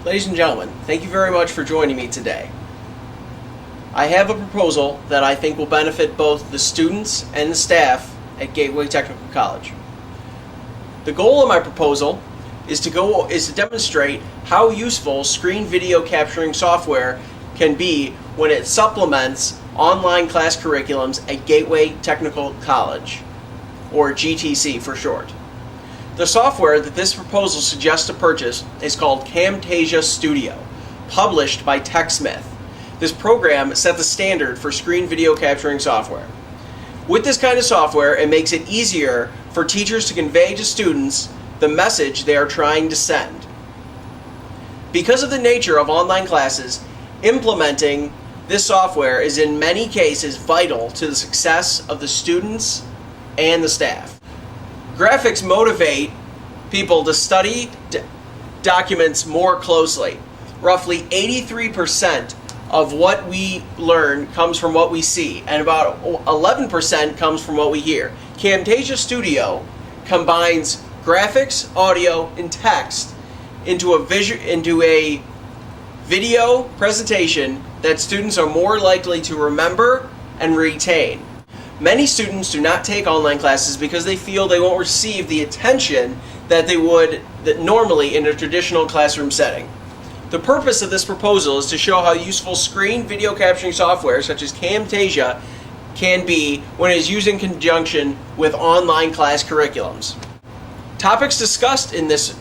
Ladies and gentlemen, thank you very much for joining me today. I have a proposal that I think will benefit both the students and the staff at Gateway Technical College. The goal of my proposal is to demonstrate how useful screen video capturing software can be when it supplements online class curriculums at Gateway Technical College, or GTC for short. The software that this proposal suggests to purchase is called Camtasia Studio, published by TechSmith. This program set the standard for screen video capturing software. With this kind of software, it makes it easier for teachers to convey to students the message they are trying to send. Because of the nature of online classes, implementing this software is in many cases vital to the success of the students and the staff. Graphics motivate people to study documents more closely. Roughly 83% of what we learn comes from what we see, and about 11% comes from what we hear. Camtasia Studio combines graphics, audio, and text into a video presentation that students are more likely to remember and retain. Many students do not take online classes because they feel they won't receive the attention that they would normally in a traditional classroom setting. The purpose of this proposal is to show how useful screen video capturing software such as Camtasia can be when it is used in conjunction with online class curriculums. Topics discussed in this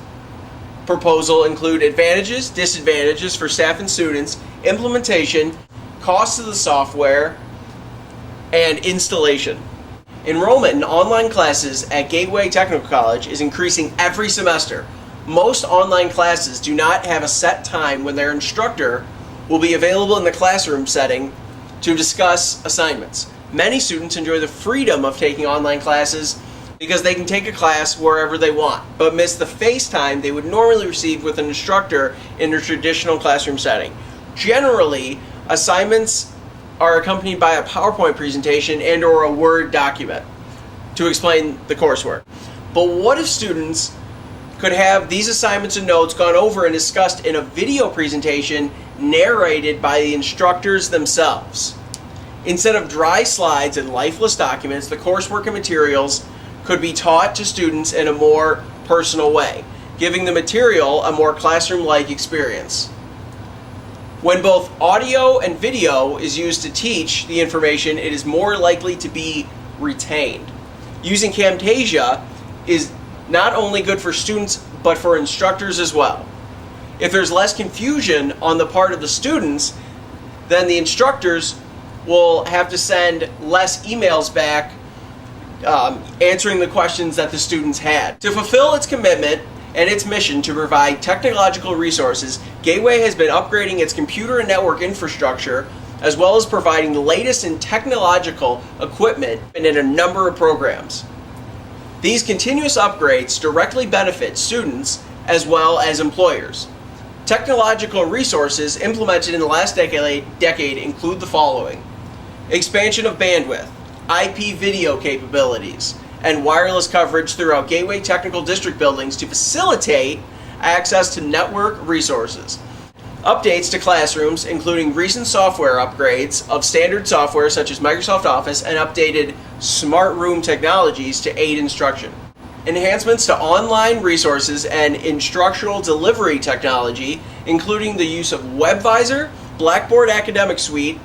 proposal include advantages, disadvantages for staff and students, implementation, costs of the software, and installation. Enrollment in online classes at Gateway Technical College is increasing every semester. Most online classes do not have a set time when their instructor will be available in the classroom setting to discuss assignments. Many students enjoy the freedom of taking online classes because they can take a class wherever they want, but miss the face time they would normally receive with an instructor in a traditional classroom setting. Generally, assignments are accompanied by a PowerPoint presentation and or a Word document to explain the coursework. But what if students could have these assignments and notes gone over and discussed in a video presentation narrated by the instructors themselves? Instead of dry slides and lifeless documents, the coursework and materials could be taught to students in a more personal way, giving the material a more classroom-like experience. When both audio and video is used to teach the information, it is more likely to be retained. Using Camtasia is not only good for students, but for instructors as well. If there's less confusion on the part of the students, then the instructors will have to send less emails back answering the questions that the students had. To fulfill its commitment and its mission to provide technological resources, Gateway has been upgrading its computer and network infrastructure, as well as providing the latest in technological equipment and in a number of programs. These continuous upgrades directly benefit students as well as employers. Technological resources implemented in the last decade include the following: expansion of bandwidth, IP video capabilities, and wireless coverage throughout Gateway Technical District buildings to facilitate access to network resources. Updates to classrooms, including recent software upgrades of standard software such as Microsoft Office and updated smart room technologies to aid instruction. Enhancements to online resources and instructional delivery technology, including the use of WebVisor, Blackboard Academic Suite,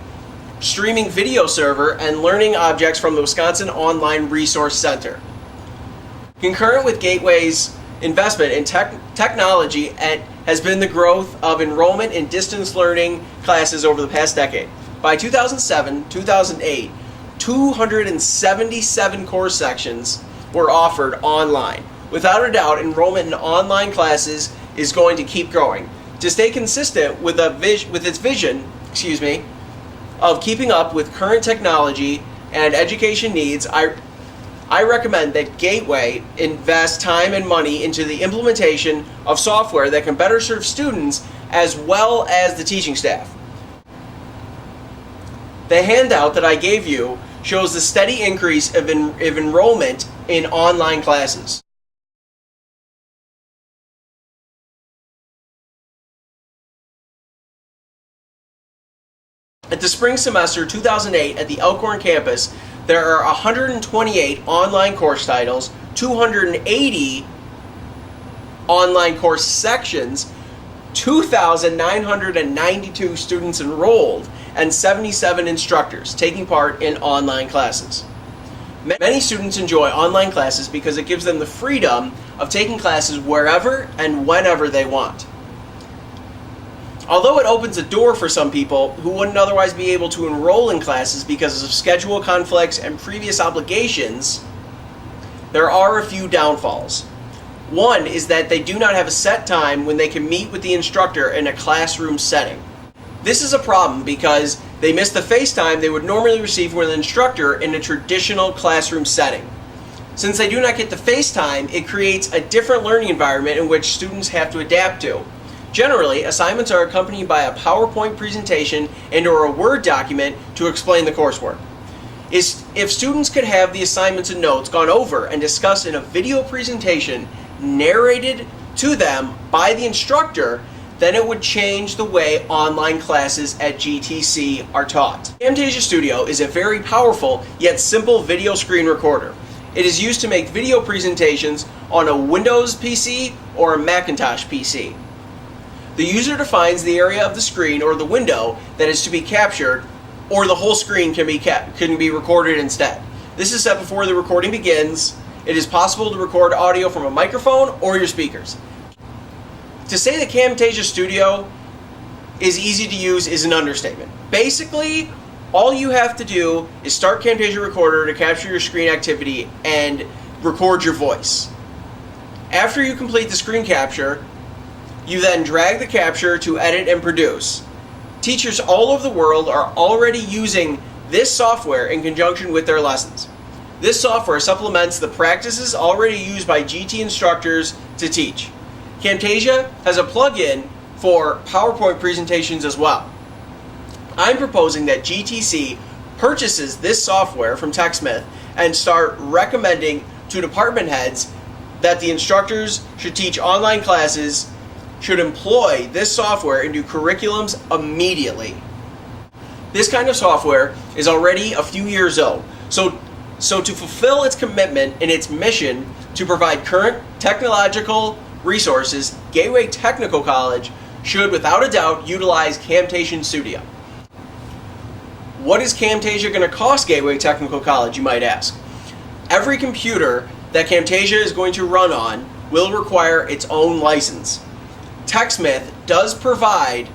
streaming video server, and learning objects from the Wisconsin Online Resource Center. Concurrent with Gateway's investment in technology has been the growth of enrollment in distance learning classes over the past decade. By 2007-2008, 277 course sections were offered online. Without a doubt, enrollment in online classes is going to keep growing. To stay consistent with its vision, of keeping up with current technology and education needs, I recommend that Gateway invest time and money into the implementation of software that can better serve students as well as the teaching staff. The handout that I gave you shows the steady increase of enrollment in online classes. At the spring semester 2008 at the Elkhorn campus, there are 128 online course titles, 280 online course sections, 2,992 students enrolled, and 77 instructors taking part in online classes. Many students enjoy online classes because it gives them the freedom of taking classes wherever and whenever they want. Although it opens a door for some people who wouldn't otherwise be able to enroll in classes because of schedule conflicts and previous obligations, there are a few downfalls. One is that they do not have a set time when they can meet with the instructor in a classroom setting. This is a problem because they miss the face time they would normally receive with an instructor in a traditional classroom setting. Since they do not get the face time, it creates a different learning environment in which students have to adapt to. Generally, assignments are accompanied by a PowerPoint presentation and/or a Word document to explain the coursework. If students could have the assignments and notes gone over and discussed in a video presentation narrated to them by the instructor, then it would change the way online classes at GTC are taught. Camtasia Studio is a very powerful yet simple video screen recorder. It is used to make video presentations on a Windows PC or a Macintosh PC. The user defines the area of the screen or the window that is to be captured, or the whole screen can be recorded instead. This is set before the recording begins. It is possible to record audio from a microphone or your speakers. To say that Camtasia Studio is easy to use is an understatement. Basically, all you have to do is start Camtasia Recorder to capture your screen activity and record your voice. After you complete the screen capture, you then drag the capture to edit and produce. Teachers all over the world are already using this software in conjunction with their lessons. This software supplements the practices already used by GT instructors to teach. Camtasia has a plugin for PowerPoint presentations as well. I'm proposing that GTC purchases this software from TechSmith and start recommending to department heads that the instructors should teach online classes should employ this software into curriculums immediately. This kind of software is already a few years old, so to fulfill its commitment and its mission to provide current technological resources, Gateway Technical College should without a doubt utilize Camtasia Studio. What is Camtasia going to cost Gateway Technical College, you might ask? Every computer that Camtasia is going to run on will require its own license. TechSmith does provide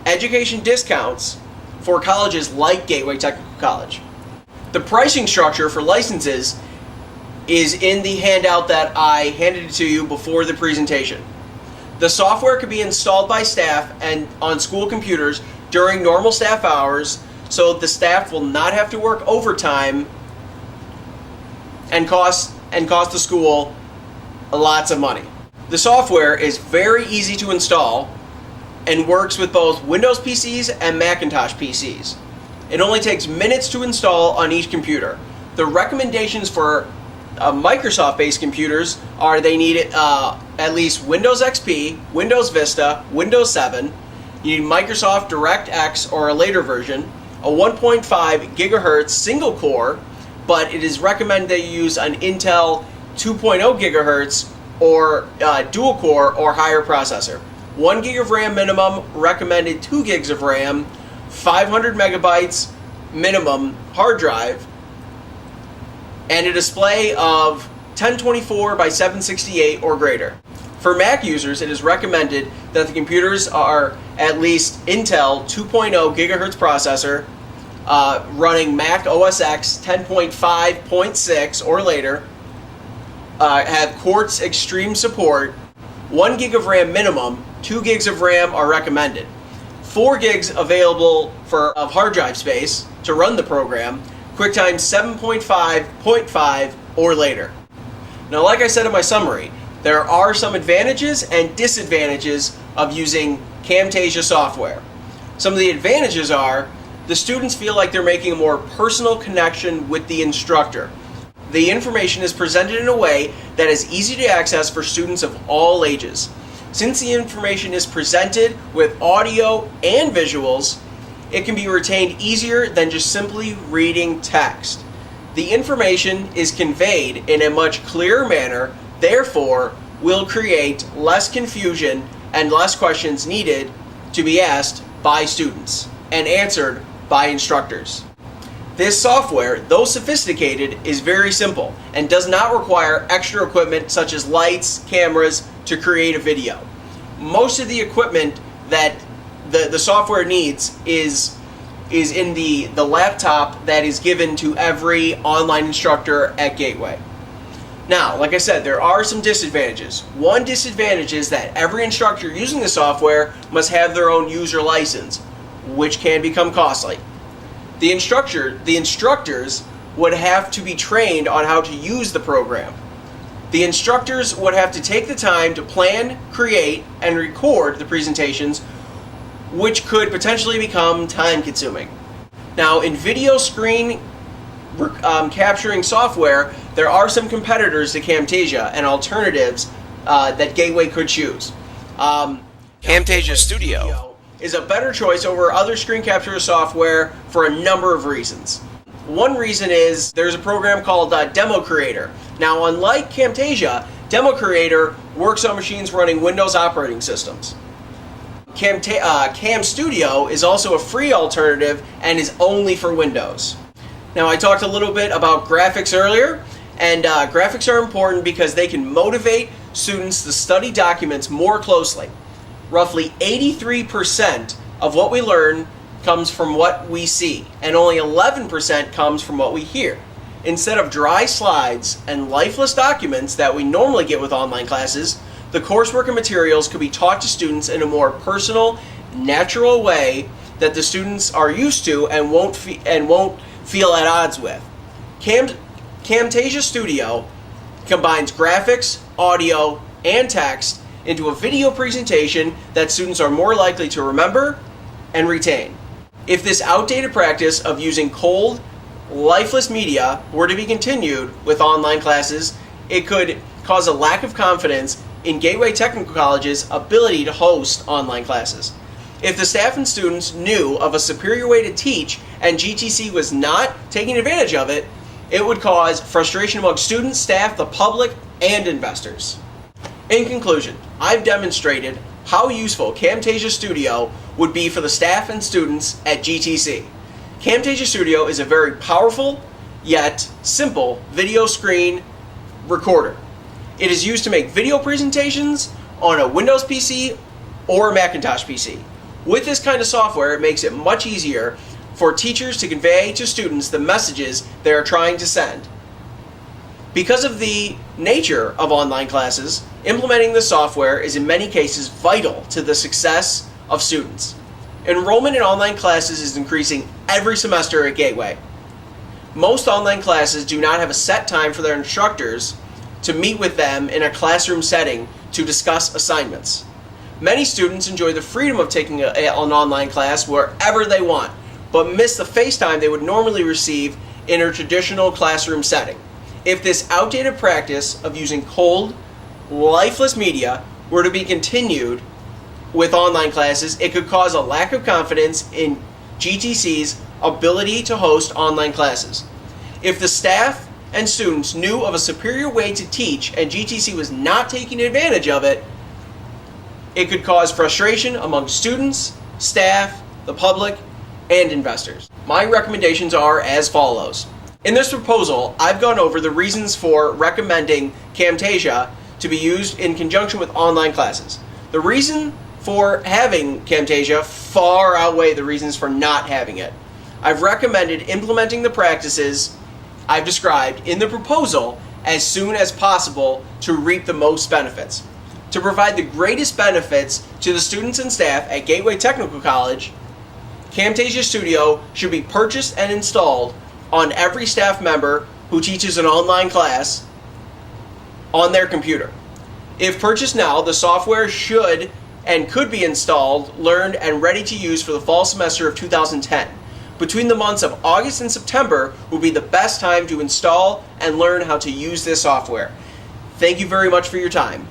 education discounts for colleges like Gateway Technical College. The pricing structure for licenses is in the handout that I handed to you before the presentation. The software can be installed by staff and on school computers during normal staff hours, so the staff will not have to work overtime and cost the school lots of money. The software is very easy to install and works with both Windows PCs and Macintosh PCs. It only takes minutes to install on each computer. The recommendations for Microsoft-based computers are they need at least Windows XP, Windows Vista, Windows 7. You need Microsoft DirectX or a later version, a 1.5 gigahertz single core, but it is recommended that you use an Intel 2.0 gigahertz or dual core or higher processor. 1 gig of RAM minimum, recommended 2 gigs of RAM, 500 megabytes minimum hard drive, and a display of 1024 by 768 or greater. For Mac users, it is recommended that the computers are at least Intel 2.0 gigahertz processor, running Mac OS X 10.5.6 or later, have Quartz Extreme support, 1 gig of RAM minimum, 2 gigs of RAM are recommended, 4 gigs available of hard drive space to run the program, QuickTime 7.5.5 or later. Now, like I said in my summary, there are some advantages and disadvantages of using Camtasia software. Some of the advantages are the students feel like they're making a more personal connection with the instructor. The information is presented in a way that is easy to access for students of all ages. Since the information is presented with audio and visuals, it can be retained easier than just simply reading text. The information is conveyed in a much clearer manner, therefore will create less confusion and less questions needed to be asked by students and answered by instructors. This software, though sophisticated, is very simple and does not require extra equipment such as lights, cameras to create a video. Most of the equipment that the software needs is in the laptop that is given to every online instructor at Gateway. Now, like I said, there are some disadvantages. One disadvantage is that every instructor using the software must have their own user license, which can become costly. The instructors would have to be trained on how to use the program. The instructors would have to take the time to plan, create, and record the presentations, which could potentially become time-consuming. Now, in video screen capturing software, there are some competitors to Camtasia and alternatives that Gateway could choose. Camtasia Studio is a better choice over other screen capture software for a number of reasons. One reason is there's a program called Demo Creator. Now, unlike Camtasia, Demo Creator works on machines running Windows operating systems. Cam Studio is also a free alternative and is only for Windows. Now, I talked a little bit about graphics earlier, and graphics are important because they can motivate students to study documents more closely. Roughly 83% of what we learn comes from what we see, and only 11% comes from what we hear. Instead of dry slides and lifeless documents that we normally get with online classes, the coursework and materials could be taught to students in a more personal, natural way that the students are used to and won't feel at odds with. Camtasia Studio combines graphics, audio, and text into a video presentation that students are more likely to remember and retain. If this outdated practice of using cold, lifeless media were to be continued with online classes, it could cause a lack of confidence in Gateway Technical College's ability to host online classes. If the staff and students knew of a superior way to teach and GTC was not taking advantage of it, it would cause frustration among students, staff, the public, and investors. In conclusion, I've demonstrated how useful Camtasia Studio would be for the staff and students at GTC. Camtasia Studio is a very powerful, yet simple video screen recorder. It is used to make video presentations on a Windows PC or Macintosh PC. With this kind of software, it makes it much easier for teachers to convey to students the messages they are trying to send. Because of the nature of online classes, implementing the software is in many cases vital to the success of students. Enrollment in online classes is increasing every semester at Gateway. Most online classes do not have a set time for their instructors to meet with them in a classroom setting to discuss assignments. Many students enjoy the freedom of taking an online class wherever they want, but miss the face time they would normally receive in a traditional classroom setting. If this outdated practice of using cold, lifeless media were to be continued with online classes, it could cause a lack of confidence in GTC's ability to host online classes. If the staff and students knew of a superior way to teach and GTC was not taking advantage of it, it could cause frustration among students, staff, the public, and investors. My recommendations are as follows. In this proposal, I've gone over the reasons for recommending Camtasia to be used in conjunction with online classes. The reason for having Camtasia far outweigh the reasons for not having it. I've recommended implementing the practices I've described in the proposal as soon as possible to reap the most benefits. To provide the greatest benefits to the students and staff at Gateway Technical College, Camtasia Studio should be purchased and installed on every staff member who teaches an online class on their computer. If purchased now, the software should and could be installed, learned, and ready to use for the fall semester of 2010. Between the months of August and September will be the best time to install and learn how to use this software. Thank you very much for your time.